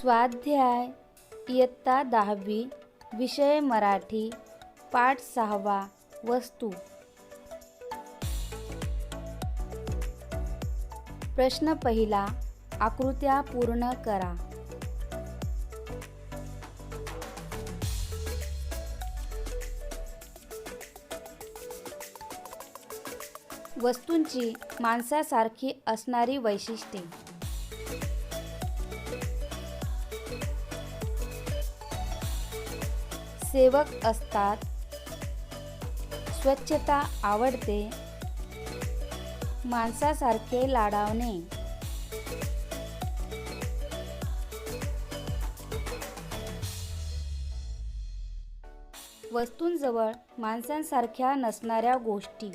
स्वाध्याय इयत्ता 10वी विषय मराठी पाठ 6 वस्तू। प्रश्न पहिला, आकृत्या पूर्ण करा। वस्तूंची माणसासारखी असणारी वैशिष्ट्ये। सेवक असतात, स्वच्छता आवडते, माणसासारखे लाडावणे। वस्तूंजवळ माणसांसारख्या नसणाऱ्या गोष्टी।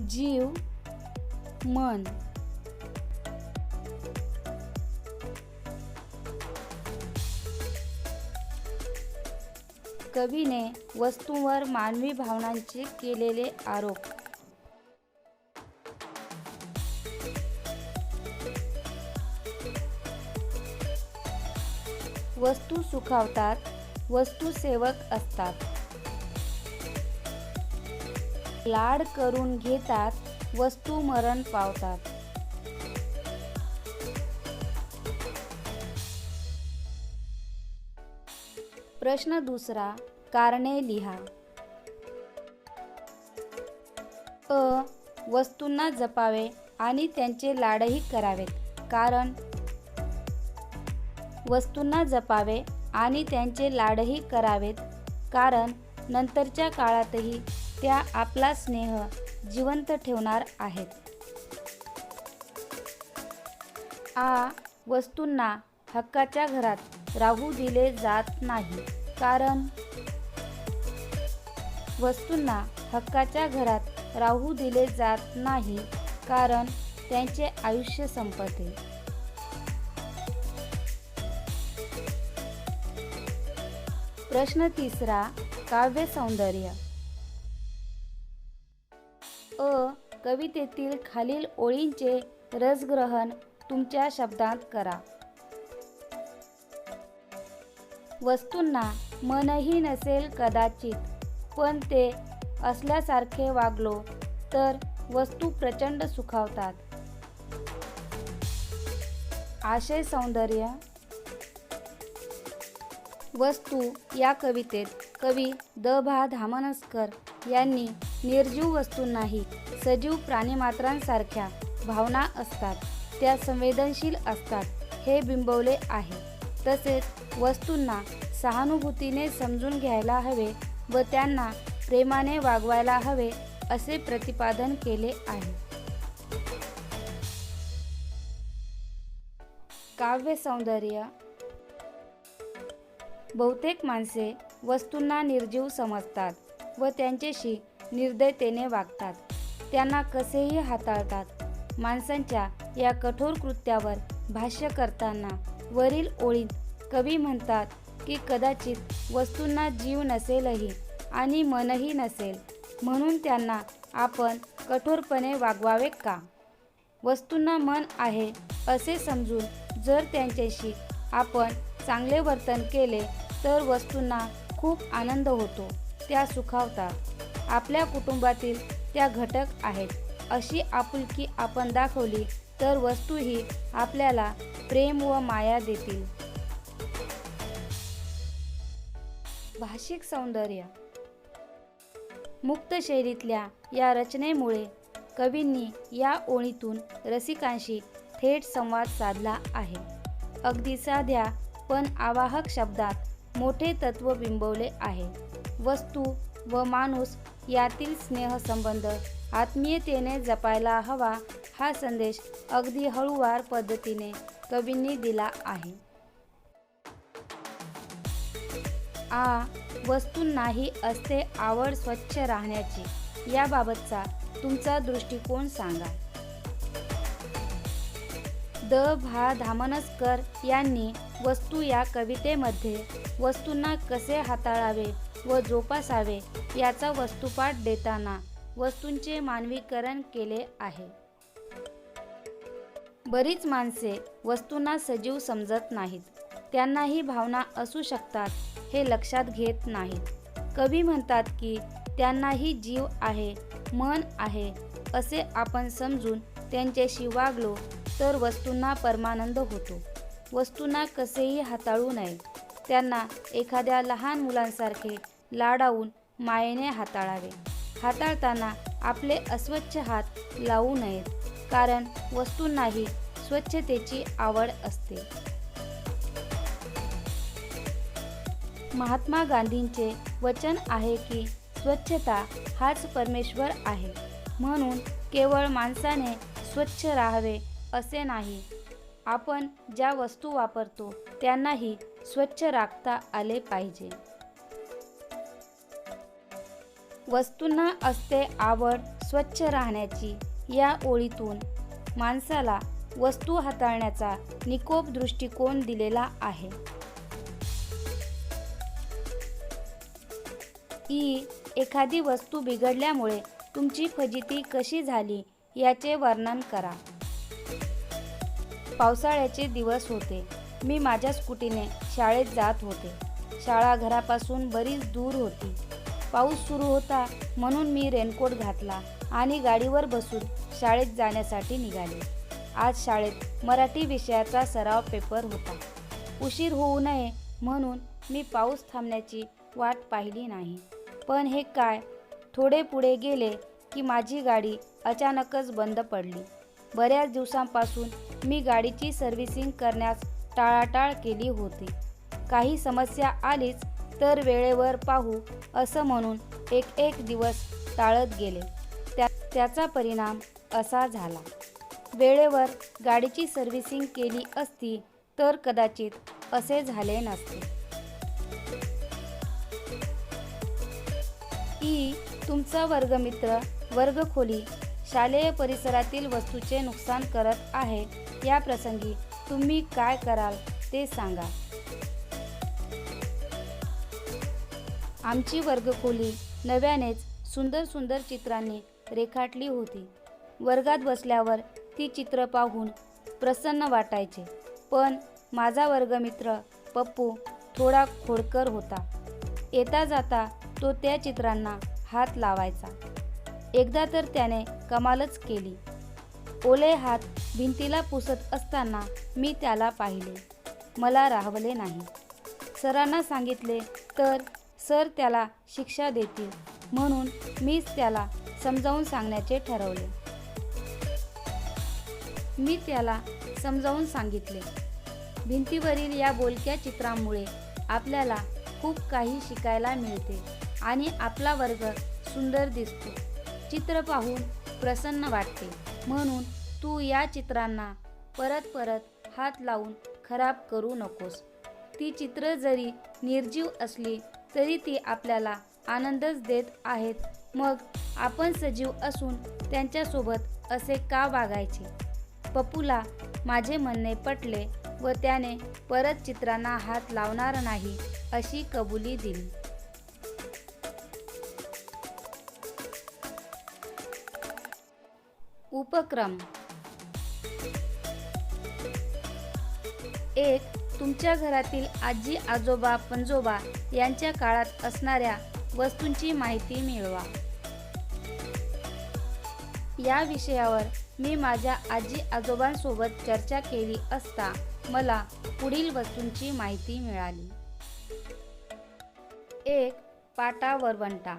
जीव, मन। कवीने वस्तूंवर मानवी भावनांचे केलेले आरोप। वस्तू सुखावतात, वस्तू सेवक असतात। लाड करून घेतात, वस्तू मरण पावतात। प्रश्न दुसरा, कारणे लिहा। वस्तूंना जपावे आणि त्यांचे लाडही करावेत। कारण वस्तूंना जपावे आणि त्यांचे लाडही करावेत कारण नंतरच्या काळातही त्या आपला स्नेह जिवंत ठेवणार आहेत। वस्तूंना हक्काच्या घरात राहू दिले जात नाही कारण वस्तूंना हक्काच्या घरात राहू दिले जात नाही कारण त्यांचे आयुष्य संपते। प्रश्न तिसरा, काव्य सौंदर्य। कवितेतील खालील ओळींचे रसग्रहण तुमच्या शब्दांत करा। वस्तूंना मनही नसेल कदाचित, पण ते असल्यासारखे वागलो तर वस्तू प्रचंड सुखावतात। आशय सौंदर्य। वस्तू या कवितेत कवी द.भा. धामनसकर यांनी निर्जीव वस्तूंनाही सजीव प्राणिमात्रांसारख्या भावना असतात, त्या संवेदनशील असतात हे बिंबवले आहे। तसेच वस्तूंना सहानुभूतीने समजून घ्यायला हवे व त्यांना प्रेमाने वागवायला हवे असे प्रतिपादन केले आहे। काव्य सौंदर्य। बहुतेक माणसे वस्तूंना निर्जीव समजतात व त्यांच्याशी निर्दयतेने वागतात, त्यांना कसेही हाताळतात। माणसांच्या या कठोर कृत्यावर भाष्य करताना वरील ओळीत कवी म्हणतात की कदाचित वस्तूंना जीव नसेलही आणि मनही नसेल, म्हणून त्यांना आपण कठोरपणे वागवावे का? वस्तूंना मन आहे असे समजून जर त्यांच्याशी आपण चांगले वर्तन केले तर वस्तूंना खूप आनंद होतो, त्या सुखावतात। आपल्या कुटुंबातील त्या घटक आहेत अशी आपुलकी आपण दाखवली तर वस्तूही आपल्याला प्रेम व माया देतील। भाषिक सौंदर्य। मुक्त शैलीतल्या या रचनेमुळे कवींनी या ओळीतून रसिकांशी थेट संवाद साधला आहे। अगदी साध्या पण आवाहक शब्दात मोठे तत्त्व बिंबवले आहे। वस्तू व माणूस यातील स्नेहसंबंध आत्मीयतेने जपायला हवा हा संदेश अगदी हळूवार पद्धतीने कवींनी दिला आहे। वस्तूंनाही असते आवड स्वच्छ राहण्याची, याबाबतचा तुमचा दृष्टिकोन सांगा। द.भा. धामनसकर यांनी वस्तू या कवितेमध्ये वस्तूंना कसे हाताळावे व जोपासावे याचा वस्तुपाठ देताना वस्तूंचे मानवीकरण केले आहे. बरीच माणसे वस्तूंना सजीव समजत नाहीत. त्यांनाही भावना असू शकतात हे लक्षात घेत नाहीत. कवी म्हणतात की त्यांनाही जीव आहे, मन आहे असे आपण समजून त्यांच्याशी वागलो तर वस्तूंना परमानंद होतो. वस्तूंना कसेही हाताळू नये. त्यांना एखाद्या लहान मुलांसारखे लाडावून मायेने हाताळावे. हाताळताना आपले अस्वच्छ हात लावू नयेत, कारण वस्तूंनाही स्वच्छतेची आवड असते. महात्मा गांधींचे वचन आहे की स्वच्छता हाच परमेश्वर आहे. म्हणून केवळ माणसाने स्वच्छ राहावे असे नाही, आपण ज्या वस्तू वापरतो त्यांनाही स्वच्छ राखता आले पाहिजे. वस्तूंना असते आवड स्वच्छ राहण्याची. या ओळीतून माणसाला वस्तू हाताळण्याचा निकोप दृष्टिकोन दिलेला आहे. एखादी वस्तू बिघडल्यामुळे तुमची फजिती कशी झाली याचे वर्णन करा. पावसाळ्याचे दिवस होते. मी माझ्या स्कूटीने शाळेत जात होते. शाळा घरापासून बरीच दूर होती. पाऊस सुरू होता म्हणून मी रेनकोट घातला आणि गाडीवर बसून शाळेत जाण्यासाठी निघाले. आज शाळेत मराठी विषयाचा सराव पेपर होता. उशीर होऊ नये म्हणून मी पाऊस थांबण्याची वाट पाहिली नाही. पण हे काय, थोडे पुढे गेले की माझी गाडी अचानकच बंद पडली. बऱ्याच दिवसांपासून मी गाडीची सर्व्हिसिंग करण्यास टाळाटाळ केली होती. काही समस्या आलीच तर वेळेवर पाहू असं म्हणून एक दिवस टाळत गेले. त्याचा परिणाम असा झाला. वेळेवर गाडीची सर्व्हिसिंग केली असती तर कदाचित असे झाले नसते. तुमचा वर्गमित्र वर्गखोली शालेय परिसरातील वस्तूचे नुकसान करत आहे. या प्रसंगी तुम्ही काय कराल ते सांगा. आमची वर्गखोली नव्यानेच सुंदर सुंदर चित्रांनी रेखाटली होती. वर्गात बसल्यावर ती चित्र पाहून प्रसन्न वाटायचे. पण माझा वर्गमित्र पप्पू थोडा खोडकर होता. येता जाता तो त्या चित्रांना हात लावायचा. एकदा तर त्याने कमालच केली. ओले हात भिंतीला पुसत असताना मी त्याला पाहिले. मला राहवले नाही. सरांना सांगितले तर सर त्याला शिक्षा देतील म्हणून मीच त्याला समजावून सांगण्याचे ठरवले. मी त्याला समजावून सांगितले, भिंतीवरील या बोलक्या चित्रांमुळे आपल्याला खूप काही शिकायला मिळते आणि आपला वर्ग सुंदर दिसतो. चित्र पाहून प्रसन्न वाटते. म्हणून तू या चित्रांना परत परत हात लावून खराब करू नकोस. ती चित्र जरी निर्जीव असली तरी ती आपल्याला आनंदच देत आहेत. मग आपण सजीव असून त्यांच्यासोबत असे का वागायचे? पप्पूला माझे म्हणणे पटले व त्याने परत चित्रांना हात लावणार नाही अशी कबुली दिली. उपक्रम 1. तुमच्या घरातील आजी आजोबा पणजोबा यांच्या काळात असणाऱ्या वस्तूंची माहिती मिळवा. या विषयावर मी माझ्या आजी आजोबांसोबत चर्चा केली असता मला पुढील वस्तूंची माहिती मिळाली. 1. पाटा वरवंटा,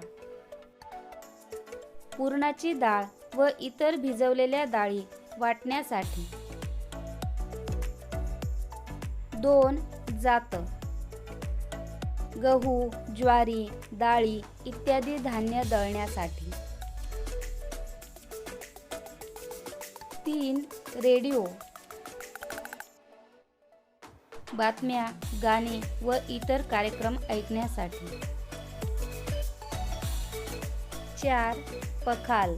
पुरणाची डाळ व इतर भिजवलेल्या डाळी वाटण्यासाठी. 2. जात, गहू, ज्वारी, डाळी इत्यादी धान्य दळण्यासाठी. 3. रेडिओ, बातम्या, गाणी व इतर कार्यक्रम ऐकण्यासाठी. 4. पखाल,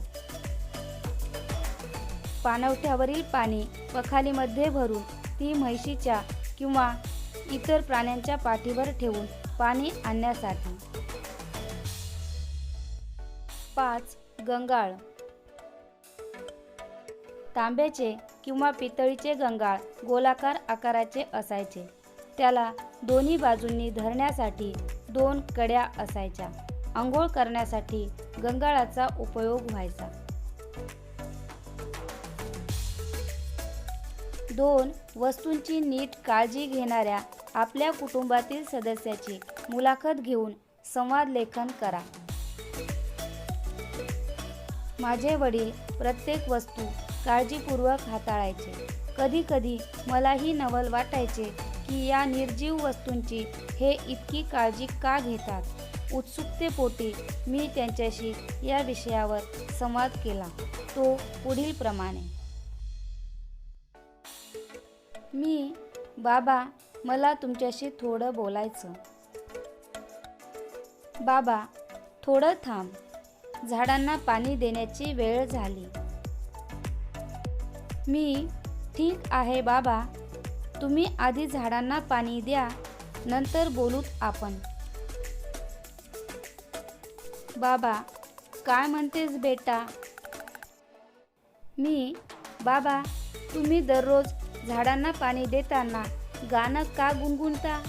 पाणवठ्यावरील पाणी पखालीमध्ये भरून ती म्हैशीच्या किंवा इतर प्राण्यांच्या पाठीवर ठेवून पाणी आणण्यासाठी. 5. गंगाळ. तांब्याचे किंवा पितळीचे गंगाळ गोलाकार आकाराचे असायचे. त्याला दोन्ही बाजूंनी धरण्यासाठी 2 कड्या असायच्या. अंघोळ करण्यासाठी गंगाळाचा उपयोग व्हायचा. 2 वस्तूंची नीट काळजी घेणाऱ्या आपल्या कुटुंबातील सदस्याची मुलाखत घेऊन संवाद लेखन करा. माझे वडील प्रत्येक वस्तू काळजीपूर्वक हाताळायचे. कधीकधी मलाही नवल वाटायचे की या निर्जीव वस्तूंची हे इतकी काळजी का घेतात. उत्सुकतेपोटी मी त्यांच्याशी या विषयावर संवाद केला. तो पुढील प्रमाणे. बाबा, मला तुमच्याशी थोडं बोलायचं. बाबा, थोडं थांब. झाडांना पाणी देण्याची वेळ झाली. ठीक आहे बाबा, तुम्ही आधी झाडांना पाणी द्या, नंतर बोलूत आपण. बाबा, काय म्हणतेस बेटा? बाबा, तुम्ही दररोज झाडांना पाणी देताना गाणं का गुणगुणता?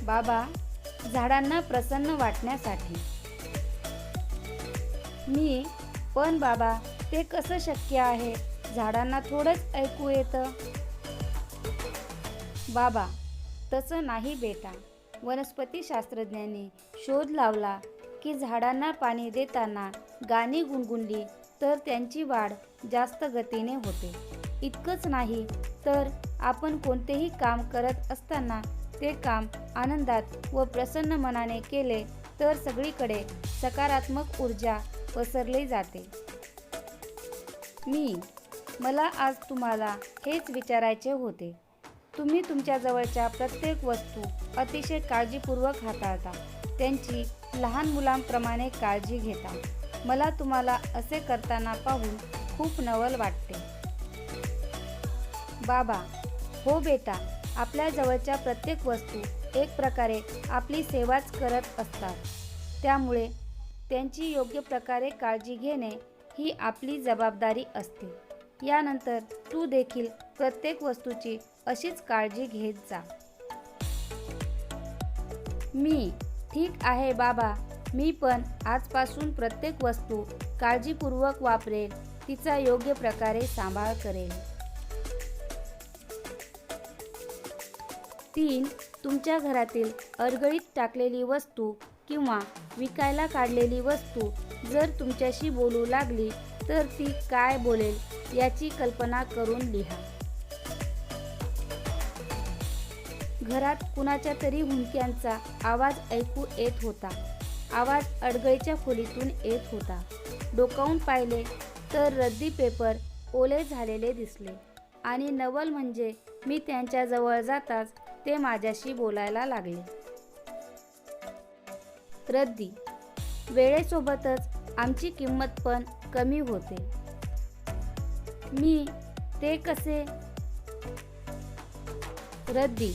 बाबा, झाडांना प्रसन्न वाटण्यासाठी. पण बाबा, ते कसं शक्य आहे? झाडांना थोडंच ऐकू येतं. बाबा, तसं नाही बेटा. वनस्पतीशास्त्रज्ञांनी शोध लावला की झाडांना पाणी देताना गाणी गुणगुणली तर त्यांची वाढ जास्त गतीने होते. इतकंच नाही तर आपण कोणतेही काम करत असताना ते काम आनंदात व प्रसन्न मनाने केले तर सगळीकडे सकारात्मक ऊर्जा पसरली जाते. मला आज तुम्हाला हेच विचारायचे होते. तुम्ही तुमच्या जवळच्या प्रत्येक वस्तू अतिशय काळजीपूर्वक हाताळता. त्यांची लहान मुलांप्रमाणे काळजी घेता. मला तुम्हाला असे करताना पाहून खूप नवल वाटते. बाबा, हो बेटा, आपल्या जवळच्या प्रत्येक वस्तू एक प्रकारे आपली सेवाच करत असतात. त्यामुळे त्यांची योग्य प्रकारे काळजी घेणे ही आपली जबाबदारी असते. यानंतर तू देखील प्रत्येक वस्तूची अशीच काळजी घेत जा. ठीक आहे बाबा, मी पण आजपासून प्रत्येक वस्तू काळजीपूर्वक वापरेल, तिचा योग्य प्रकारे सांभाळ करेल. 3. तुमच्या घरातील अडगळीत टाकलेली वस्तू किंवा विकायला काढलेली वस्तू जर तुमच्याशी बोलू लागली तर ती काय बोलेल याची कल्पना करून लिहा. घरात कुणाच्या तरी हुंदक्यांचा आवाज ऐकू येत होता. आवाज अडगळीच्या खोलीतून येत होता. डोकावून पाहिले तर रद्दी पेपर ओले झालेले दिसले आणि नवल म्हणजे मी त्यांच्याजवळ जाताच ते माझ्याशी बोलायला लागले. रद्दी, वेळेसोबतच आमची किंमत पण कमी होते. ते कसे? रद्दी,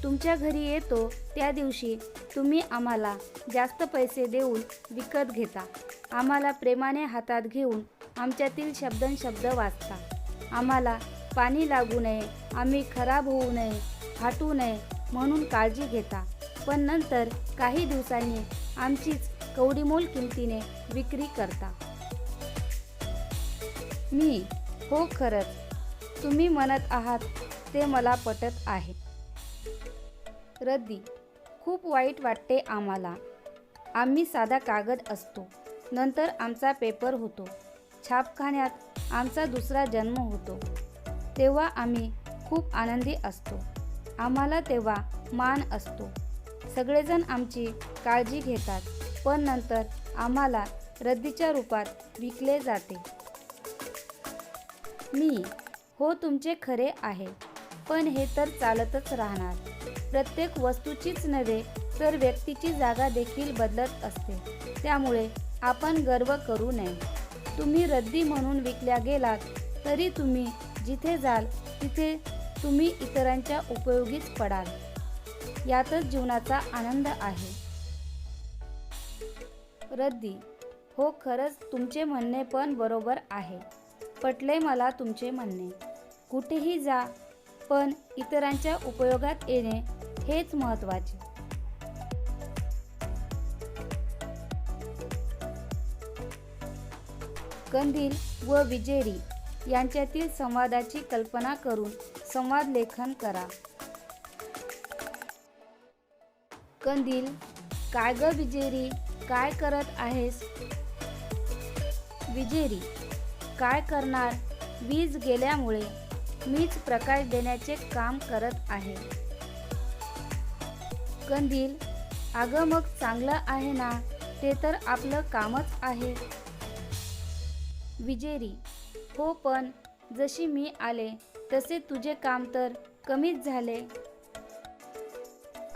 तुमच्या घरी येतो त्या दिवशी तुम्ही आम्हाला जास्त पैसे देऊन विकत घेता. आम्हाला प्रेमाने हातात घेऊन आमच्यातील शब्दनशब्द वाचता. आम्हाला पाणी लागू नये, आम्ही खराब होऊ नये, फाटू नये म्हणून काळजी घेता. पण नंतर काही दिवसांनी आमचीच कवडीमोल किमतीने विक्री करता. हो, खरंच तुम्ही म्हणत आहात ते मला पटत आहे. रद्दी, खूप वाईट वाटते आम्हाला. आम्ही साधा कागद असतो, नंतर आमचा पेपर होतो, छापखान्यात आमचा दुसरा जन्म होतो. तेव्हा आम्ही खूप आनंदी असतो. आम्हाला तेव्हा मान असतो. सगळेजण आमची काळजी घेतात. पण नंतर आम्हाला रद्दीच्या रूपात विकले जाते. हो, तुमचे खरे आहे. पण हे तर चालतच राहणार. प्रत्येक वस्तूचीच नव्हे तर व्यक्तीची जागा देखील बदलत असते. त्यामुळे आपण गर्व करू नये. तुम्ही रद्दी म्हणून विकल्या गेलात तरी तुम्ही जिथे जाल तिथे तुम्ही इतरांच्या उपयोगीच पडाल. यातच जीवनाचा आनंद आहे. रद्दी, हो, खरंच तुमचे म्हणणे पण बरोबर आहे. पटले मला तुमचे म्हणणे. कुठेही जा, पण इतरांच्या उपयोगात येणे हेच महत्त्वाचे. कंदील व विजेरी यांच्यातील संवादाची कल्पना करून संवाद लेखन करा. कंदील: काय ग विजेरी, काय करत आहेस? विजेरी: काय करणार, वीज गेल्यामुळे मीच प्रकाश देण्याचे काम करत आहे. कंदील: अगं मग चांगलं आहे ना, ते तर आपलं कामच आहे. विजेरी: हो, पण जशी मी आले तसे तुझे काम तर कमीच झाले.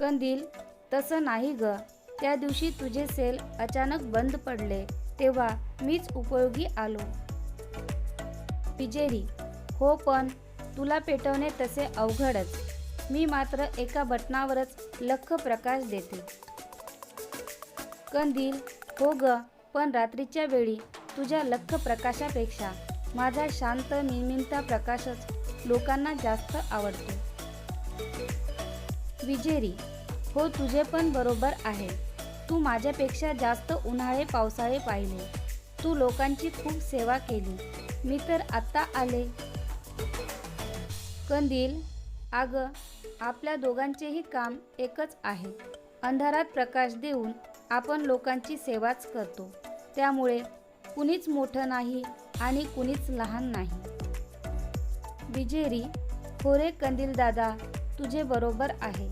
कंदील: तसं नाही ग, त्या दिवशी तुझे सेल अचानक बंद पडले तेव्हा मीच उपयोगी आलो. विजेरी: हो, पण तुला पेटवणे तसे अवघडच, मी मात्र एका बटनावरच लख्ख प्रकाश देते. कंदील: हो ग, पण रात्रीच्या वेळी तुझ्या लख्ख प्रकाशापेक्षा माझा शांत मिळमिळता प्रकाशच लोकांना जास्त आवडतो. विजेरी: हो, तुझे पण बरोबर आहे. तू माझ्यापेक्षा जास्त उन्हाळे पावसाळे पाहिले. तू लोकांची खूप सेवा केली. मी तर आत्ता आले. कंदील: अगं, आपल्या दोघांचेही काम एकच आहे. अंधारात प्रकाश देऊन आपण लोकांची सेवाच करतो. त्यामुळे कुणीच मोठं नाही आणि कुणीच लहान नाही. विजेरी: हो रे कंदील दादा, तुझे बरोबर आहे.